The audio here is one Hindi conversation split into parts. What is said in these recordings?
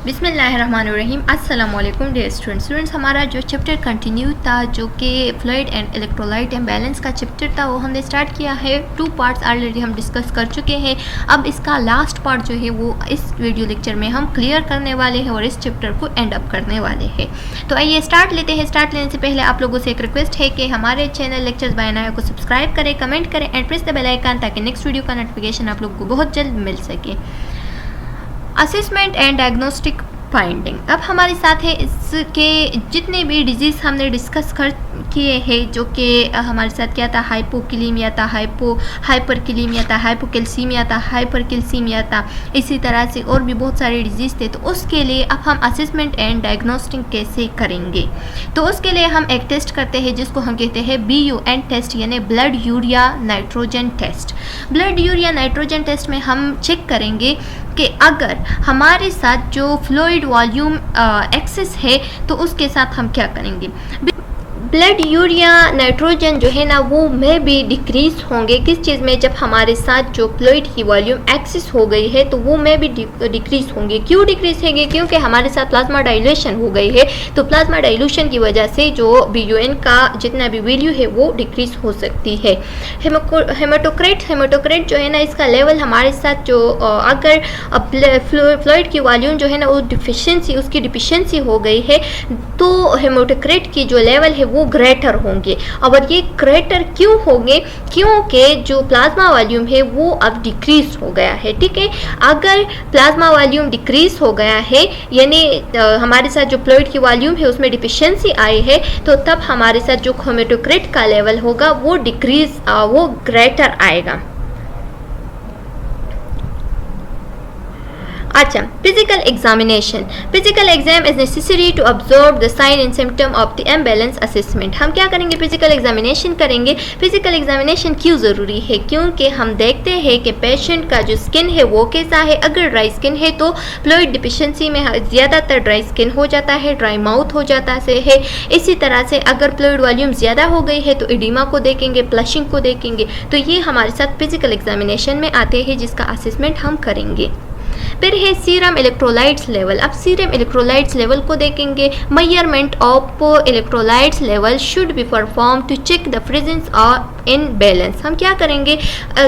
बिस्मिल्लाहिर्रहमानिर्रहीम। अस्सलामुअलैकुम डियर स्टूडेंट्स। हमारा जो चैप्टर कंटिन्यू था जो कि फ्लूइड एंड इलेक्ट्रोलाइट इम्बैलेंस का चैप्टर था वो हमने स्टार्ट किया है। 2 पार्ट्स ऑलरेडी हम डिस्कस कर चुके हैं। अब इसका लास्ट पार्ट जो है वो इस वीडियो लेक्चर में हम क्लियर करने वाले हैं और इस चैप्टर को एंड अप करने वाले हैं। तो आइए स्टार्ट लेते हैं। स्टार्ट लेने से पहले आप लोगों से एक रिक्वेस्ट है कि हमारे चैनल लेक्चर्स बाय नाया को सब्सक्राइब करें, कमेंट करें and press the bell icon ताकि नेक्स्ट वीडियो का नोटिफिकेशन आप लोगों को बहुत जल्द मिल सके। Assessment and diagnostic finding. अब हमारे साथ है इसके जितने भी डिजीज़ हमने डिस्कस कर किए हैं, जो कि हमारे साथ क्या था, हाइपोकिलीमिया था, हाइपरकिलीमिया था, हाइपोकैल्सीमिया था, हाइपरकैल्सीमिया था, इसी तरह से और भी बहुत सारे डिजीज़ थे। तो उसके लिए अब हम असेसमेंट एंड डायग्नोस्टिक कैसे करेंगे, तो उसके लिए हम एक टेस्ट करते हैं जिसको हम कहते हैं BUN टेस्ट, यानी blood urea nitrogen test. Blood urea nitrogen test में हम चेक करेंगे कि अगर हमारे साथ जो फ्लूइड वॉल्यूम एक्सेस है तो उसके साथ हम क्या करेंगे। ब्लड यूरिया नाइट्रोजन जो है ना वो में भी डिक्रीज होंगे। किस चीज़ में? जब हमारे साथ जो फ्लूइड की वॉल्यूम एक्सेस हो गई है तो वो में भी डिक्रीज होंगे। क्यों डिक्रीज होंगे? क्योंकि हमारे साथ प्लाज्मा डाइल्यूशन हो गई है। तो प्लाज्मा डाइल्यूशन की वजह से जो BUN का जितना भी वैल्यू है वो डिक्रीज हो सकती है। हेमाटोक्रेट जो है ना इसका लेवल हमारे साथ जो अगर फ्लूइड की वॉल्यूम जो है ना वो उसकी डिफिशियंसी हो गई है तो हेमाटोक्रेट की जो लेवल है वो ग्रेटर होंगे। और ये ग्रेटर क्यों होंगे? क्योंकि जो प्लाज्मा वॉल्यूम है वो अब डिक्रीज हो गया है। ठीक है, अगर प्लाज्मा वॉल्यूम डिक्रीज हो गया है यानी हमारे साथ जो फ्लूइड की वॉल्यूम है उसमें डिफिशियंसी आई है तो तब हमारे साथ जो हेमाटोक्रेट का लेवल होगा वो वो ग्रेटर आएगा। अच्छा, physical examination. Physical exam is necessary to observe the sign and symptom of the imbalance assessment. हम क्या करेंगे? फिजिकल एग्जामिनेशन करेंगे। फिजिकल एग्जामिनेशन क्यों ज़रूरी है? क्योंकि हम देखते हैं कि पेशेंट का जो स्किन है वो कैसा है। अगर ड्राई स्किन है तो फ्लूइड डिफिशियंसी में ज़्यादातर ड्राई स्किन हो जाता है, ड्राई माउथ हो जाता है। इसी तरह से अगर फ्लूइड वॉल्यूम ज़्यादा हो गई है तो एडिमा को देखेंगे, फ्लशिंग को देखेंगे। तो ये हमारे साथ फिजिकल एग्जामिनेशन में आते हैं जिसका असेसमेंट हम करेंगे। फिर है सीरम इलेक्ट्रोलाइट्स लेवल। अब सीरम इलेक्ट्रोलाइट्स लेवल को देखेंगे। Measurement of electrolytes level should be perform to check the presence of imbalance. हम क्या करेंगे?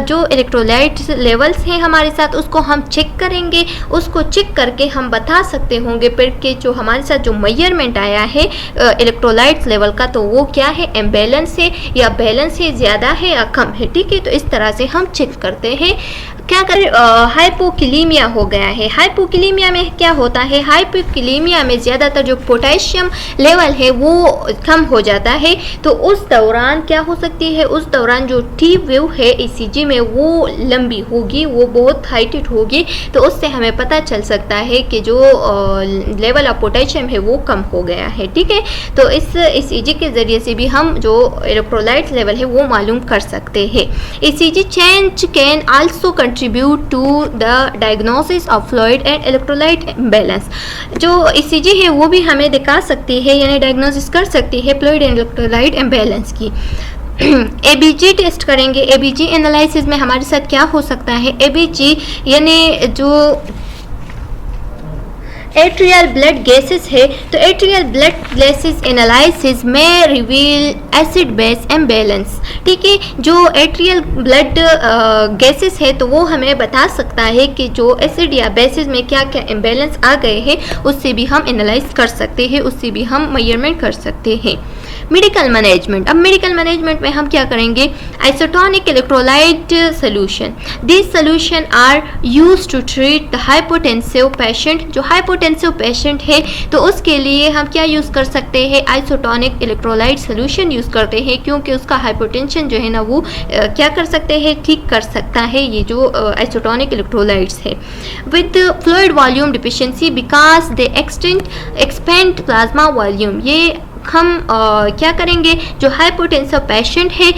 जो इलेक्ट्रोलाइट्स लेवल्स हैं हमारे साथ उसको हम चेक करेंगे। उसको चेक करके हम बता सकते होंगे फिर कि जो हमारे साथ जो मेजरमेंट आया है इलेक्ट्रोलाइट्स लेवल का तो वो क्या है, इम्बैलेंस है या बैलेंस है, ज़्यादा है या कम है। ठीक है, तो इस तरह से हम चेक करते हैं। क्या करें? हाइपोकिलीमिया हो गया है। हाइपोकिलीमिया में क्या होता है? हाइपोकिलीमिया में ज़्यादातर जो पोटेशियम लेवल है वो कम हो जाता है। तो उस दौरान क्या हो सकती है? उस दौरान जो T वेव है ECG में वो लंबी होगी, वो बहुत हाइटेड होगी। तो उससे हमें पता चल सकता है कि जो लेवल ऑफ पोटेशियम है वो कम हो गया है। ठीक है, तो इस ECG के ज़रिए से भी हम जो इलेक्ट्रोलाइट्स लेवल है वो मालूम कर सकते हैं। ECG change can also contribute to the diagnosis of fluid and electrolyte imbalance. जो ECG है वो भी हमें दिखा सकती है यानी डायग्नोसिस कर सकती है फ्लूइड एंड इलेक्ट्रोलाइट इम्बैलेंस की। ABG टेस्ट करेंगे। ABG एनालिसिस में हमारे साथ क्या हो सकता है? ABG यानी जो एट्रियल ब्लड गैसेस है तो एट्रियल ब्लड गैसेस एनालिसिस में रिवील एसिड बेस इम्बैलेंस। ठीक है, जो एट्रियल ब्लड गैसेस है तो वो हमें बता सकता है कि जो एसिड या बेसिस में क्या क्या इम्बैलेंस आ गए हैं, उससे भी हम एनालाइज कर सकते हैं, उससे भी हम मेजरमेंट कर सकते हैं। Medical management. अब मेडिकल मैनेजमेंट में हम क्या करेंगे? Isotonic electrolyte solution. This solution are use to treat the hypotensive patient. जो हाइपोटेंसिव पेशेंट है तो उसके लिए हम क्या यूज़ कर सकते हैं? आइसोटोनिक इलेक्ट्रोलाइट सोल्यूशन यूज़ करते हैं क्योंकि उसका हाइपोटेंशन जो है ना वो क्या कर सकते हैं? ठीक कर सकता है ये जो आइसोटोनिक इलेक्ट्रोलाइट्स है। With fluid volume deficiency because they expand plasma volume. ये हम क्या करेंगे, जो हाइपोटेंसिव पेशेंट है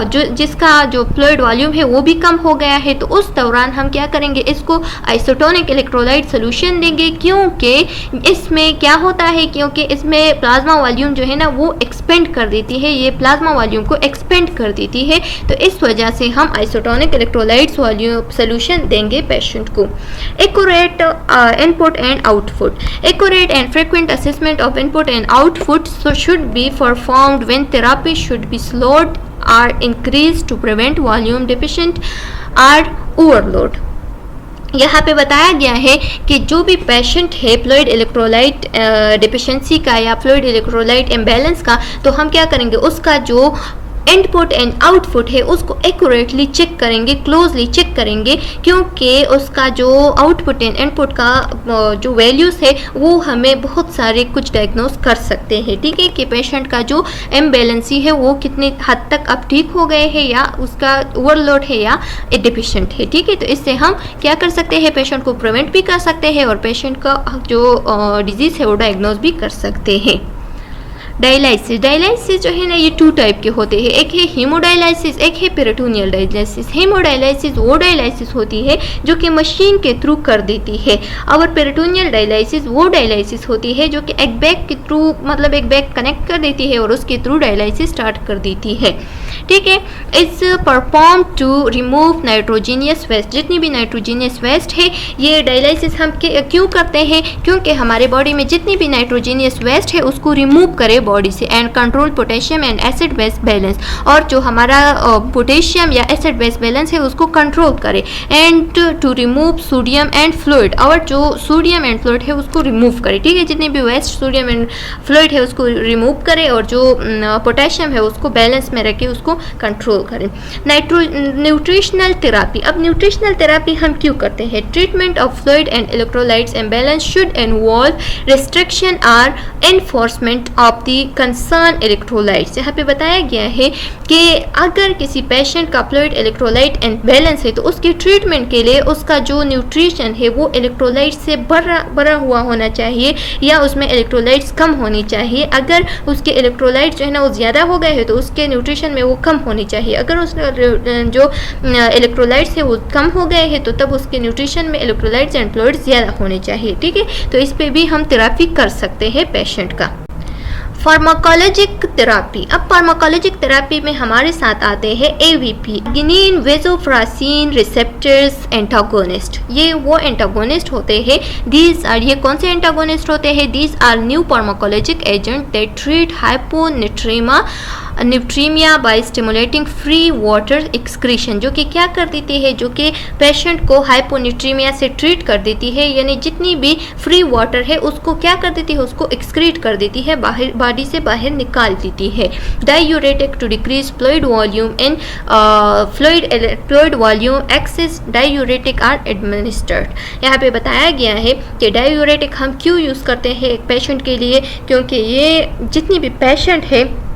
जो जिसका जो फ्लूइड वॉल्यूम है वो भी कम हो गया है, तो उस दौरान हम क्या करेंगे, इसको आइसोटोनिक इलेक्ट्रोलाइट सोल्यूशन देंगे, क्योंकि इसमें क्या होता है, क्योंकि इसमें प्लाज्मा वॉल्यूम जो है ना वो एक्सपेंड कर देती है, ये प्लाज्मा वॉल्यूम को एक्सपेंड कर देती है, तो इस वजह से हम आइसोटोनिक इलेक्ट्रोलाइट्स वॉल्यूम सोल्यूशन देंगे पेशेंट को। Accurate input and output, accurate and frequent assessment of input and output should be performed when therapy should be slowed or increased to prevent volume deficient or overload। यहाँ पे बताया गया है कि जो भी पेशेंट है फ्लूइड इलेक्ट्रोलाइट डिफिशिएंसी का या फ्लूइड इलेक्ट्रोलाइट इम्बैलेंस का, तो हम क्या करेंगे, उसका जो इनपुट एंड आउटपुट है उसको एक्यूरेटली चेक करेंगे, क्लोजली चेक करेंगे, क्योंकि उसका जो आउटपुट एंड इनपुट का जो वैल्यूज़ है वो हमें बहुत सारे कुछ डायग्नोस कर सकते हैं, ठीक है, कि पेशेंट का जो इम्बैलेंसी है वो कितने हद तक अब ठीक हो गए हैं या उसका ओवरलोड है या डिफिशिएंट है, ठीक है। तो इससे हम क्या कर सकते हैं, पेशेंट को प्रिवेंट भी कर सकते हैं और पेशेंट का जो डिजीज़ है वो डायग्नोस भी कर सकते हैं। डायलिसिस, डायलिसिस जो है ना ये 2 टाइप के होते हैं, एक है हीमोडायलिसिस, एक है पेरिटोनियल डायलिसिस। हीमोडायलिसिस वो डायलिसिस होती है जो कि मशीन के थ्रू कर देती है, और पेरिटोनियल डायलिसिस वो डायलिसिस होती है जो कि एक बैग के थ्रू, मतलब एक बैग कनेक्ट कर देती है और उसके थ्रू डायलिसिस स्टार्ट कर देती है, ठीक है। It's perform to remove nitrogenous waste, जितनी भी नाइट्रोजीनियस वेस्ट है ये डायलिसिस हम क्यों करते हैं, क्योंकि हमारे बॉडी में जितनी भी नाइट्रोजीनियस वेस्ट है उसको रिमूव करे बॉडी से, and control potassium and acid base balance, और जो हमारा पोटेशियम या एसिड बेस बैलेंस है उसको कंट्रोल करे, and to remove sodium and fluid, और जो सोडियम एंड फ्लूइड है उसको रिमूव करे, ठीक है, जितनी भी वेस्ट सोडियम एंड फ्लूइड है उसको रिमूव करे और जो पोटेशियम है उसको बैलेंस में रखे, उसको कंट्रोल करें। न्यूट्रिशनल थेरापी, अब न्यूट्रिशनल थेरापी हम क्यों करते हैं, treatment of fluid and electrolytes imbalance should involve restriction और enforcement of the concern electrolytes. यहाँ पे बताया गया है कि अगर किसी पेशेंट का फ्लूइड इलेक्ट्रोलाइट इम्बैलेंस है तो उसके ट्रीटमेंट के लिए उसका जो न्यूट्रिशन है वो इलेक्ट्रोलाइट से भरा हुआ होना चाहिए या उसमें इलेक्ट्रोलाइट्स कम होनी चाहिए। अगर उसके इलेक्ट्रोलाइट्स जो है ना वो ज़्यादा हो गए हैं तो उसके न्यूट्रिशन में वो कम होनी चाहिए, अगर उसका जो इलेक्ट्रोलाइट्स है वो कम हो गए हैं तो तब उसके न्यूट्रिशन में इलेक्ट्रोलाइट्स एंड फ्लूइड्स ज़्यादा होने चाहिए, ठीक है। तो इस पे भी हम थेरापी कर सकते हैं पेशेंट का। फार्माकोलॉजिक थेरापी, अब फार्माकोलॉजिक थेरापी में हमारे साथ आते हैं एवीपी, गिनीन वेजोफ्रासिन रिसेप्टर्स एंटागोनिस्ट। ये वो एंटागोनिस्ट होते हैं, दीज आर, ये कौन से एंटागोनिस्ट होते हैं, these are new pharmacologic agent that treat nutremia by stimulating free water excretion, जो कि क्या कर देती है, जो कि पेशेंट को हाइपोनेट्रीमिया से ट्रीट कर देती है, यानी जितनी भी फ्री वाटर है उसको क्या कर देती है, उसको एक्सक्रीट कर देती है, बाहर बॉडी से बाहर निकाल देती है। Diuretic to decrease fluid volume in fluid volume excess diuretic are administered. यहाँ पे बताया गया है कि डायूरेटिक हम क्यों यूज़ करते हैं एक पेशेंट के लिए, क्योंकि ये जितनी भी पेशेंट है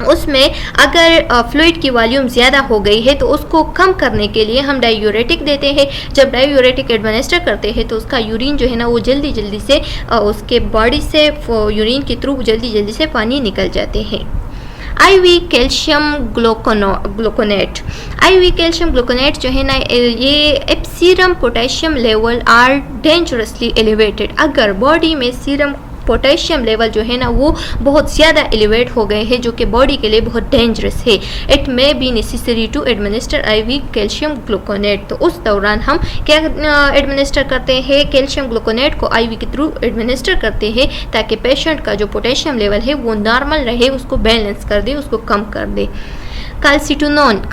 उसमें अगर फ्लूइड की वॉल्यूम ज़्यादा हो गई है तो उसको कम करने के लिए हम डायूरेटिक देते हैं। जब डायूरेटिक एडमिनिस्टर करते हैं तो उसका यूरिन जो है ना वो जल्दी जल्दी से उसके बॉडी से यूरिन के थ्रू जल्दी जल्दी से पानी निकल जाते हैं। IV calcium gluconate, IV calcium gluconate जो है ना ये if serum potassium level are dangerously elevated, अगर बॉडी में सीरम पोटेशियम लेवल जो है ना वो बहुत ज़्यादा एलिवेट हो गए हैं जो कि बॉडी के लिए बहुत डेंजरस है, it may be necessary to administer IV calcium gluconate. तो उस दौरान हम क्या एडमिनिस्टर करते हैं, कैल्शियम ग्लूकोनेट को IV के थ्रू एडमिनिस्टर करते हैं ताकि पेशेंट का जो पोटेशियम लेवल है वो नॉर्मल रहे, उसको बैलेंस कर दे, उसको कम कर दे। Calcitonin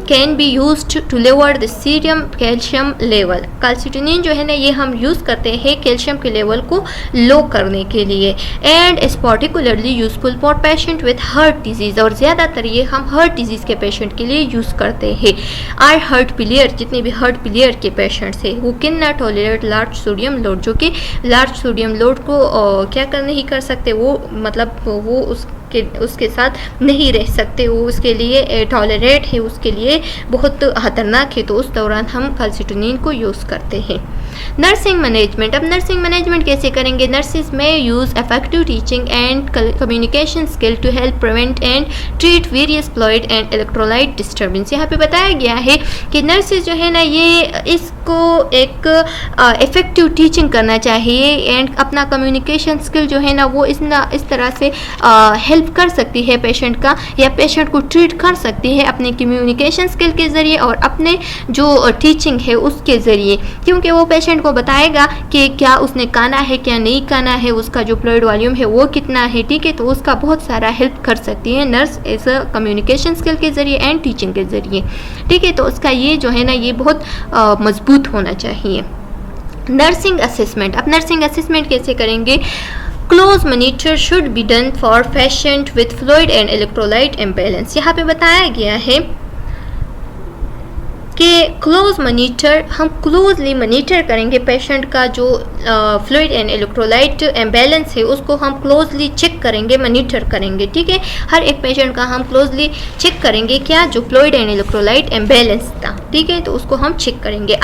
can be used to lower the serum calcium level। calcitonin जो है ना ये हम यूज़ करते हैं कैल्शियम के लेवल को लो करने के लिए, and is particularly useful for patient with heart disease, और ज़्यादातर ये हम हार्ट डिजीज़ के पेशेंट के लिए यूज़ करते हैं। आर हार्ट फेलियर, जितने भी हार्ट फेलियर के पेशेंट्स हैं वो can not tolerate large sodium load, जो कि लार्ज सोडियम लोड को क्या कर नहीं कर सकते, वो मतलब वो उसके साथ नहीं रह सकते, वो उसके लिए टॉलरेट है, उसके लिए बहुत ख़तरनाक है, तो उस दौरान हम कैल्सिटोनिन को यूज़ करते हैं। नर्सिंग मैनेजमेंट, अब नर्सिंग मैनेजमेंट कैसे करेंगे? Nurses may use effective teaching and communication skill to help prevent and treat various fluid and electrolyte disturbance. यहाँ पे बताया गया है कि नर्सिस जो है ना ये इसको एक इफेक्टिव टीचिंग करना चाहिए एंड अपना कम्युनिकेशन स्किल जो है ना वो इस तरह से हेल्प कर सकती है पेशेंट का, या पेशेंट को ट्रीट कर सकती है अपने कम्युनिकेशन स्किल के ज़रिए और अपने जो टीचिंग है उसके ज़रिए, क्योंकि वो पेशेंट को बताएगा कि क्या उसने खाना है क्या नहीं खाना है, उसका जो फ्लूइड वॉल्यूम है वो कितना है, ठीक है। तो उसका बहुत सारा हेल्प कर सकती है nurse as a communication skill के ज़रिए एंड टीचिंग के ज़रिए, ठीक है। तो उसका ये जो है ना ये बहुत मजबूत होना चाहिए। नर्सिंग असेसमेंट, अब नर्सिंग असेसमेंट कैसे करेंगे? Close monitor should be done for patient with fluid and electrolyte imbalance. यहाँ पे बताया गया है कि क्लोज मॉनिटर, हम क्लोजली मॉनिटर करेंगे पेशेंट का जो फ्लूइड एंड इलेक्ट्रोलाइट इम्बैलेंस है उसको हम क्लोजली चेक करेंगे, मॉनिटर करेंगे, ठीक है। हर एक पेशेंट का हम क्लोजली चेक करेंगे क्या जो फ्लूइड एंड इलेक्ट्रोलाइट इम्बैलेंस था, ठीक है। तो उसको हम चेक करेंगे।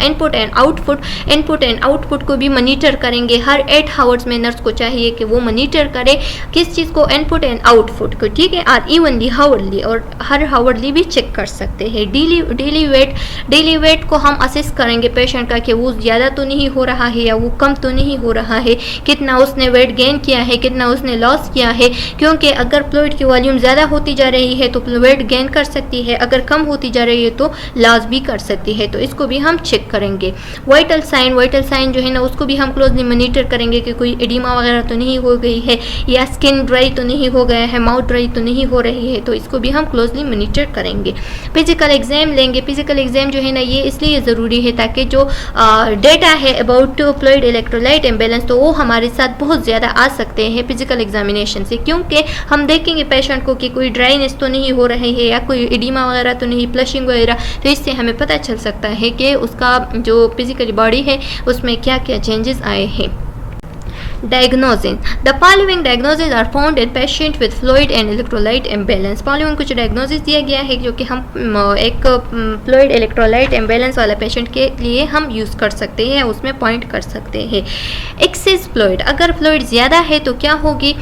इनपुट एंड आउटपुट को भी मॉनिटर करेंगे। हर 8 आवर्स में नर्स को चाहिए कि वो मॉनिटर करे किस चीज़ को, इनपुट एंड आउटपुट को, ठीक है। और इवनली हावरली, और हर हावरली भी चेक कर सकते हैं। डेली वेट को हम असेस करेंगे पेशेंट का कि वो ज़्यादा तो नहीं हो रहा है या वो कम तो नहीं हो रहा है, कितना उसने वेट गेन किया है, कितना उसने लॉस किया है, क्योंकि अगर फ्लूइड की वॉल्यूम ज़्यादा होती जा रही है तो वेट गेन कर सकती है, अगर कम होती जा रही है तो लॉस भी कर सकती है। तो इसको भी हम चेक करेंगे। वाइटल साइन जो है ना उसको भी हम क्लोजली मॉनिटर करेंगे कि कोई एडिमा वगैरह तो नहीं हो गई है, या स्किन ड्राई तो नहीं हो गया है, माउथ ड्राई तो नहीं हो रही है, तो इसको भी हम क्लोजली मॉनिटर करेंगे। फिजिकल एग्जाम लेंगे। फिजिकल एग्जाम जो है ना ये इसलिए ज़रूरी है ताकि जो डेटा है अबाउट फ्लूइड इलेक्ट्रोलाइट इम्बैलेंस तो वो हमारे साथ बहुत ज़्यादा आ सकते हैं फिजिकल एग्जामिनेशन से, क्योंकि हम देखेंगे पेशेंट को कि कोई ड्राइनेस तो नहीं हो रही है या कोई एडिमा वगैरह तो नहीं, फ्लशिंग वगैरह, तो इससे हमें पता चल सकता है कि उसका जो फिजिकल बॉडी है उसमें क्या क्या चेंजेस आए हैं। Diagnosing. The following diagnoses are found in patient with fluid and electrolyte imbalance. Following कुछ diagnosis दिया गया है जो कि हम एक fluid electrolyte imbalance वाला पेशेंट के लिए हम यूज़ कर सकते हैं, उसमें पॉइंट कर सकते हैं। एक्सेस फ्लूइड, अगर फ्लूइड ज़्यादा है तो क्या होगी?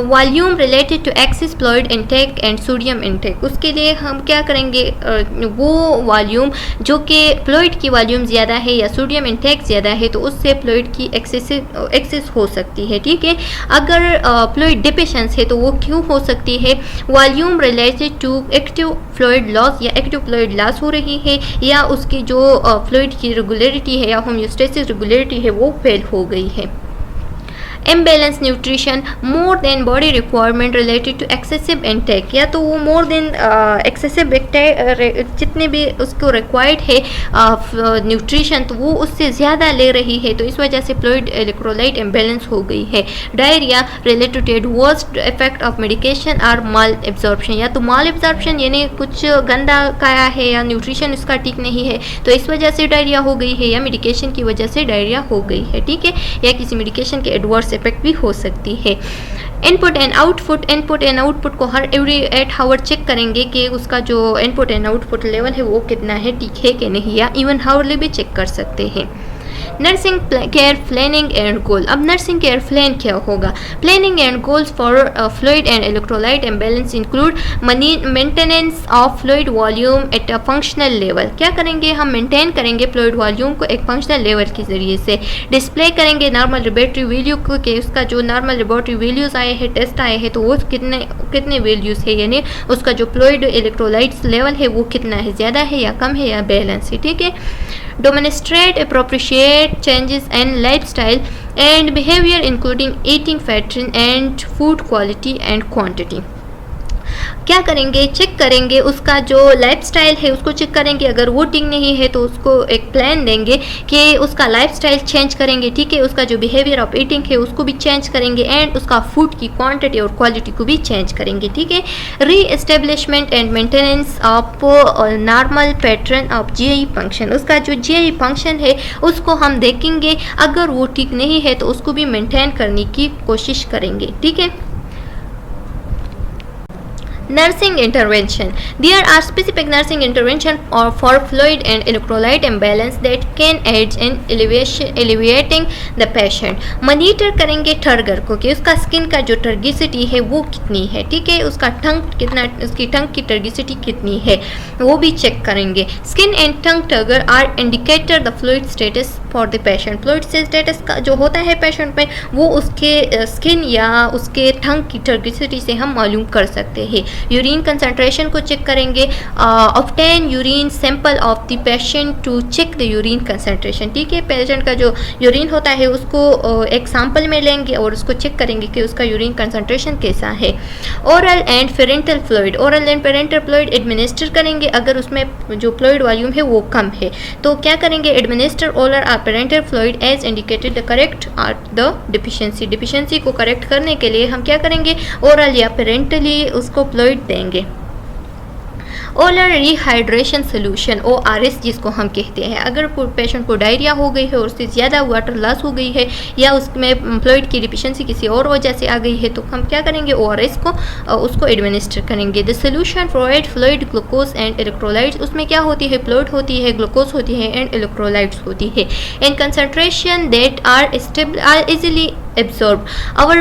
Volume related to excess fluid intake and sodium intake, उसके लिए हम क्या करेंगे? वो वॉल्यूम जो कि फ्लूइड की वॉल्यूम ज़्यादा है या सोडियम इनटेक ज़्यादा है तो उससे फ्लूइड की एक्सेस हो सकती है, ठीक है। अगर फ्लूइड डिफिशिएंसी है तो वो क्यों हो सकती है? Volume related to active fluid loss, या एक्टिव फ्लूइड लॉस हो रही है, या उसकी जो फ्लूइड की रेगुलरिटी है या होम्योस्टेसिस रेगुलरिटी है वो फेल हो गई है। Imbalance nutrition, more than body requirement related to excessive intake, या तो वो मोर देन एक्सेसिव जितने भी उसको रिक्वायर्ड है न्यूट्रिशन तो वो उससे ज़्यादा ले रही है, तो इस वजह से फ्लूइड इलेक्ट्रोलाइट इम्बैलेंस हो गई है। Diarrhoea related to adverse effect of medication और माल एब्जॉर्प्शन, या तो माल एब्जॉर्प्शन यानी कुछ गंदा खाया है या न्यूट्रिशन इसका ठीक नहीं है तो इस वजह से डायरिया हो गई है, या मेडिकेशन की वजह से डायरिया हो गई है, ठीक है, या किसी मेडिकेशन के एडवर्स इफेक्ट भी हो सकती है। इनपुट एंड आउटपुट को हर एवरी 8 आवर चेक करेंगे कि उसका जो इनपुट एंड आउटपुट लेवल है वो कितना है, ठीक है कि नहीं, या इवन हावरली भी चेक कर सकते हैं। नर्सिंग केयर प्लानिंग एंड गोल, अब नर्सिंग केयर प्लान क्या होगा? Planning and goals for fluid and electrolyte imbalance include maintenance of fluid volume at a functional level, क्या करेंगे? हम मेंटेन करेंगे फ्लूइड वॉल्यूम को एक फंक्शनल लेवल के ज़रिए से। डिस्प्ले करेंगे नॉर्मल लेबोरेटरी वैल्यू को कि उसका जो नॉर्मल लेबोरेटरी वैल्यूज़ आए हैं, टेस्ट आए हैं तो वो कितने वैल्यूज़ है, यानी उसका जो फ्लूइड इलेक्ट्रोलाइट्स लेवल है वो कितना है, ज़्यादा है या कम है या बैलेंस है, ठीक है। Demonstrate appropriate changes in lifestyle and behavior including eating pattern and food quality and quantity. क्या करेंगे? चेक करेंगे उसका जो लाइफस्टाइल है उसको चेक करेंगे, अगर वो ठीक नहीं है तो उसको एक प्लान देंगे कि उसका लाइफस्टाइल चेंज करेंगे, ठीक है, उसका जो बिहेवियर ऑफ ईटिंग है उसको भी चेंज करेंगे एंड उसका फूड की क्वांटिटी और क्वालिटी को भी चेंज करेंगे, ठीक है। री establishment and maintenance of normal pattern of GI function, उसका जो जीआई फंक्शन है उसको हम देखेंगे, अगर वो ठीक नहीं है तो उसको भी मेंटेन करने की कोशिश करेंगे, ठीक है। Nursing intervention. There are specific nursing intervention or for fluid and electrolyte imbalance that can aid in alleviating the patient. Monitor करेंगे टर्गर को कि उसका स्किन का जो टर्गिसिटी है वो कितनी है, ठीक है, उसका टंग कितना, उसकी टंग की टर्गिसिटी कितनी है वो भी चेक करेंगे. Skin and tongue turgor are indicator the fluid status for the patient. Fluid status का जो होता है पेशेंट में वो उसके स्किन या उसके टंग की टर्गिसिटी से हम मालूम कर सकते हैं. यूरिन कंसंट्रेशन को चेक करेंगे. Obtain urine sample of the patient to check the urine concentration, ठीक है, पेशेंट का जो यूरिन होता है उसको एक सैंपल में लेंगे और उसको चेक करेंगे कि उसका यूरिन कंसंट्रेशन कैसा है. Oral and parental fluid. Oral and parental fluid administer करेंगे. अगर उसमें जो फ्लूइड वॉल्यूम है वो कम है तो क्या करेंगे, administer oral or parental fluid as indicated the correct or the deficiency. Deficiency को करेक्ट करने के लिए हम क्या करेंगे, ओरल या पेरेंटली उसको फ्लूइड देंगे. ओरल रिहाइड्रेशन सोल्यूशन ORS जिसको हम कहते हैं. अगर पेशेंट को डायरिया हो गई है और उससे ज़्यादा वाटर लॉस हो गई है या उसमें फ्लूइड की डिफिशिएंसी किसी और वजह से आ गई है तो हम क्या करेंगे, ORS को उसको एडमिनिस्टर करेंगे. The solution provide fluid glucose and electrolytes. उसमें क्या होती है, फ्लूइड होती है, ग्लूकोज होती है एंड इलेक्ट्रोलाइट्स होती है. And concentration that are easily absorb. और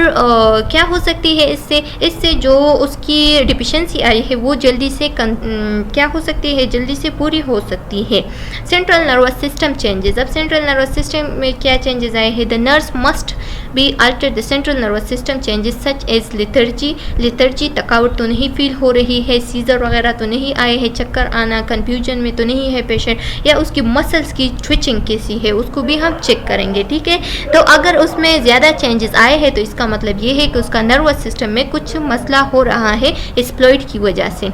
क्या हो सकती है इससे जो उसकी डिफिशिएंसी आई है वो जल्दी से क्या हो सकती है, जल्दी से पूरी हो सकती है. Central nervous system changes. अब सेंट्रल नर्वस सिस्टम में क्या चेंजेस आए हैं, the nurse must be alter. The central nervous system changes such as lethargy. थकावट तो नहीं फील हो रही है, सीजर वगैरह तो नहीं आए हैं, चक्कर आना, कन्फ्यूजन में तो नहीं है पेशेंट, या उसकी मसल्स की ट्विचिंग कैसी है उसको भी हम चेक करेंगे, ठीक है. तो अगर उसमें ज़्यादा चेंजेस आए हैं तो इसका मतलब ये है कि उसका नर्वस सिस्टम में कुछ मसला हो रहा है इस फ्लूइड की वजह से.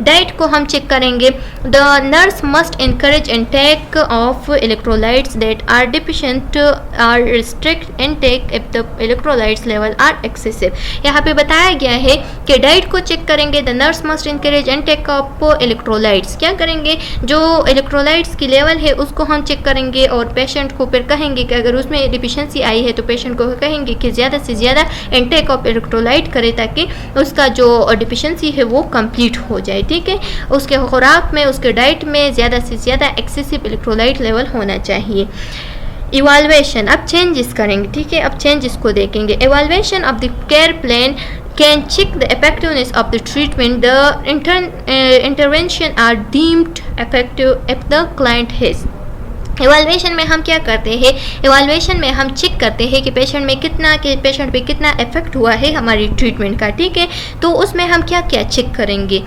डाइट को हम चेक करेंगे. The nurse must encourage intake of electrolytes that are deficient or restrict intake if the electrolytes level are excessive. यहाँ पे बताया गया है कि डाइट को चेक करेंगे. The nurse must encourage intake of electrolytes. क्या करेंगे, जो इलेक्ट्रोलाइट्स की लेवल है उसको हम चेक करेंगे और पेशेंट को फिर कहेंगे कि अगर उसमें डिफिशिएंसी आई है तो पेशेंट को कहेंगे कि ज़्यादा से ज़्यादा इनटेक ऑफ इलेक्ट्रोलाइट करे ताकि उसका जो डिफिशिएंसी है वो कंप्लीट हो जाए, ठीक है. उसके खुराक में, उसके डाइट में ज़्यादा से ज़्यादा एक्सेसिव इलेक्ट्रोलाइट लेवल होना चाहिए. इवाल्वेशन. अब चेंजेस करेंगे, ठीक है, अब चेंजेस को देखेंगे. Evaluation of the care plan can check the effectiveness of the treatment. The intervention are deemed effective if the client has. इवाल्वेशन में हम क्या करते हैं, इवाल्वेशन में हम चेक करते हैं कि पेशेंट पे कितना इफेक्ट हुआ है हमारी ट्रीटमेंट का, ठीक है. तो उसमें हम क्या क्या चेक करेंगे,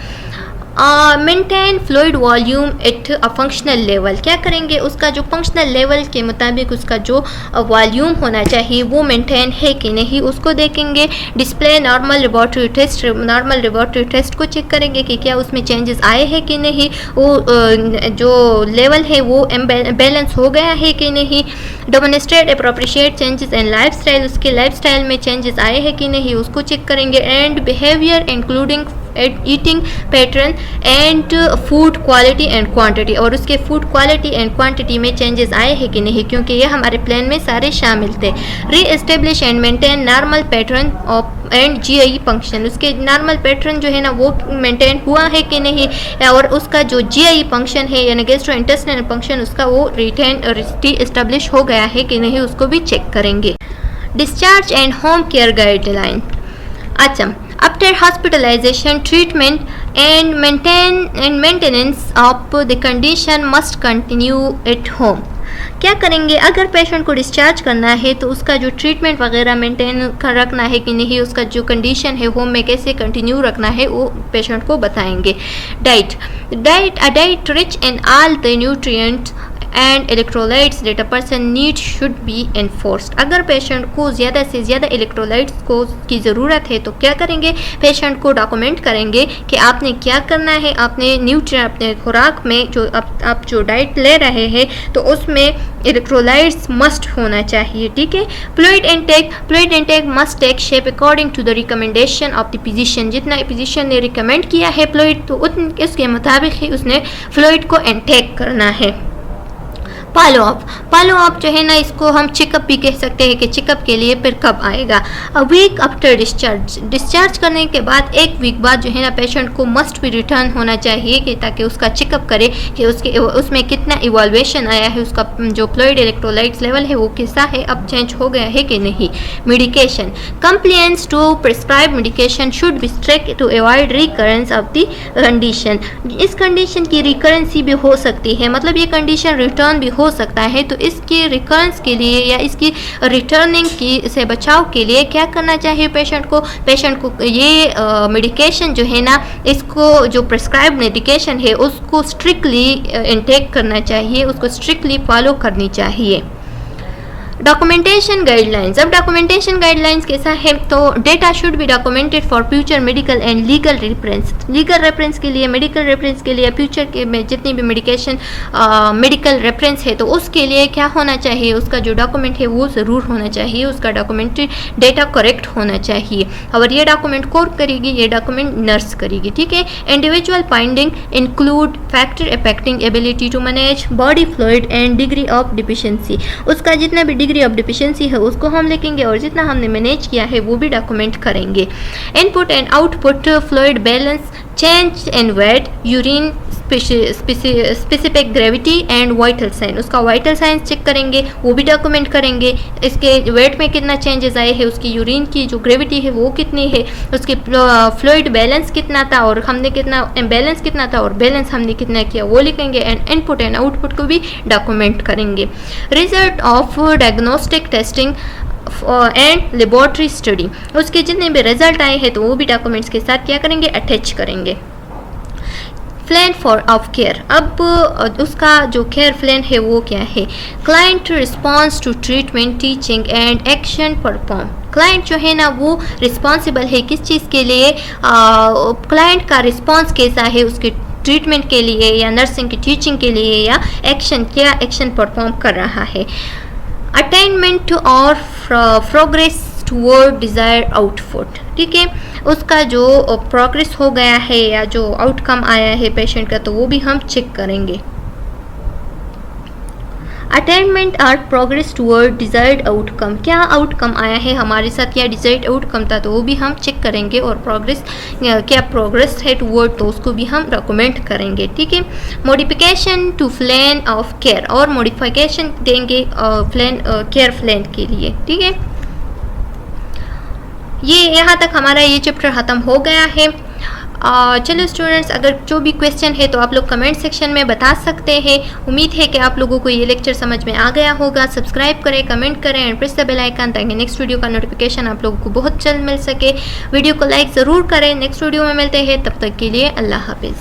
maintain fluid volume at a functional level. क्या करेंगे, उसका जो फंक्शनल लेवल के मुताबिक उसका जो वॉल्यूम होना चाहिए वो मेंटेन है कि नहीं उसको देखेंगे. Display normal laboratory test. Normal laboratory test को चेक करेंगे कि क्या उसमें चेंजेस आए हैं कि नहीं, वो जो लेवल है वो बैलेंस हो गया है कि नहीं. Demonstrate appropriate changes in lifestyle. उसके लाइफस्टाइल में चेंजेस आए हैं कि नहीं उसको चेक करेंगे. And behaviour including eating pattern and food quality and quantity. और उसके फूड क्वालिटी एंड क्वांटिटी में चेंजेस आए हैं कि नहीं, क्योंकि ये हमारे प्लान में सारे शामिल थे. री establish and maintain normal pattern of and GI function. उसके नॉर्मल पैटर्न जो है ना वो मेंटेन हुआ है कि नहीं, और उसका जो GI फंक्शन है यानी गैस्ट्रो इंटेस्टाइनल फंक्शन उसका वो री एस्टेब्लिश हो गया है कि नहीं उसको भी चेक करेंगे. Discharge and home care guideline. अच्छा, after hospitalization, treatment and maintenance of the condition must continue at home. क्या करेंगे, अगर पेशेंट को डिस्चार्ज करना है तो उसका जो ट्रीटमेंट वगैरह मेंटेन कर रखना है कि नहीं, उसका जो कंडीशन है होम में कैसे कंटिन्यू रखना है वो पेशेंट को बताएंगे. Diet rich in all the nutrients and electrolytes that a person need should be enforced. अगर पेशेंट को ज़्यादा से ज़्यादा इलेक्ट्रोलाइट्स को की ज़रूरत है तो क्या करेंगे, पेशेंट को डॉक्यूमेंट करेंगे कि आपने क्या करना है. आपने अपने खुराक में जो आप जो डाइट ले रहे हैं तो उसमें इलेक्ट्रोलाइट्स मस्ट होना चाहिए, ठीक है. Fluid intake must take shape according to the recommendation of the physician. जितना फिजिशियन ने रिकमेंड किया है फ्लूइड तो उसके मुताबिक ही उसने फ्लूइड को इनटेक करना है. फॉलो अप जो है ना, इसको हम चेकअप भी कह सकते हैं कि चेकअप के लिए फिर कब आएगा। अ वीक आफ्टर डिस्चार्ज करने के बाद 1 वीक बाद जो है ना पेशेंट को मस्ट भी रिटर्न होना चाहिए कि ताकि उसका चेकअप करे कि उसमें कितना इवॉल्वेशन आया है, उसका जो फ्लूइड इलेक्ट्रोलाइट्स लेवल है वो कैसा है, अब चेंज हो गया है कि नहीं। Medication compliance to prescribe medication should be strict to avoid recurrence of the condition. इस कंडीशन की रिकरेंसी भी हो सकती है, मतलब ये कंडीशन रिटर्न भी हो सकता है, तो इसकी रिकरेंस के लिए या इसकी रिटर्निंग की से बचाव के लिए क्या करना चाहिए पेशेंट को ये मेडिकेशन जो है ना, इसको जो प्रिस्क्राइब मेडिकेशन है उसको स्ट्रिक्टली इनटेक करना चाहिए, उसको स्ट्रिक्टली फॉलो करनी चाहिए। Documentation guidelines. अब डॉक्यूमेंटेशन गाइडलाइंस कैसा है, तो data should be documented for future medical and legal reference के लिए, मेडिकल रेफरेंस के लिए, फ्यूचर के में जितनी भी मेडिकल रेफरेंस है तो उसके लिए क्या होना चाहिए, उसका जो डॉक्यूमेंट है वो ज़रूर होना चाहिए, उसका डॉक्यूमेंट्री डेटा करेक्ट होना चाहिए। और ये डॉक्यूमेंट कौन करेगी, ये डॉक्यूमेंट नर्स करेगी, ठीक है। Individual finding include factor affecting ability to manage body fluid and degree of deficiency. उसका जितना भी डिग्री ऑफ डिफिशिएंसी है उसको हम लिखेंगे और जितना हमने मैनेज किया है वो भी डॉक्यूमेंट करेंगे। Input and output fluid balance, change in weight, urine specific gravity and vital sign, उसका वाइटल साइंस चेक करेंगे, वो भी डॉक्यूमेंट करेंगे। इसके वेट में कितना चेंजेस आए हैं, उसकी यूरिन की जो ग्रेविटी है वो कितनी है, उसके फ्लूइड बैलेंस कितना था और हमने कितना बैलेंस कितना था और बैलेंस हमने कितना किया वो लिखेंगे। एंड इनपुट एंड आउटपुट को भी डॉक्यूमेंट करेंगे। Result of diagnostic testing and laboratory study, उसके जितने भी रिजल्ट आए हैं तो वो भी डॉक्यूमेंट्स के साथ क्या करेंगे, अटैच करेंगे। प्लान फॉर ऑफ केयर, अब उसका जो केयर प्लान है वो क्या है। Client response to treatment, teaching and action perform. Client जो है ना वो रिस्पॉन्सिबल है किस चीज़ के लिए, क्लाइंट का रिस्पॉन्स कैसा है उसके ट्रीटमेंट के लिए या नर्सिंग की टीचिंग के लिए, या एक्शन परफॉर्म कर रहा है। अटेनमेंट और प्रोग्रेस टूवर्ड डिज़ायर्ड आउटपुट, ठीक है, उसका जो प्रोग्रेस हो गया है या जो आउटकम आया है पेशेंट का तो वो भी हम चेक करेंगे। अटेनमेंट और प्रोग्रेस टूवर्ड डिज़ायर्ड आउटकम, क्या आउटकम आया है हमारे साथ, क्या डिज़ायर्ड आउटकम था तो वो भी हम चेक करेंगे। और प्रोग्रेस क्या प्रोग्रेस है टूवर्ड तो उसको भी हम डॉक्यूमेंट करेंगे, ठीक है। Modification to plan of care, और मॉडिफिकेशन देंगे प्लान केयर प्लान के लिए, ठीक है। ये यहाँ तक हमारा ये चैप्टर ख़त्म हो गया है। चलो स्टूडेंट्स, अगर जो भी क्वेश्चन है तो आप लोग कमेंट सेक्शन में बता सकते हैं। उम्मीद है कि आप लोगों को ये लेक्चर समझ में आ गया होगा। सब्सक्राइब करें, कमेंट करें and press the bell icon ताकि नेक्स्ट वीडियो का नोटिफिकेशन आप लोगों को बहुत जल्द मिल सके। वीडियो को लाइक ज़रूर करें। नेक्स्ट वीडियो में मिलते हैं, तब तक के लिए अल्लाह हाफिज़।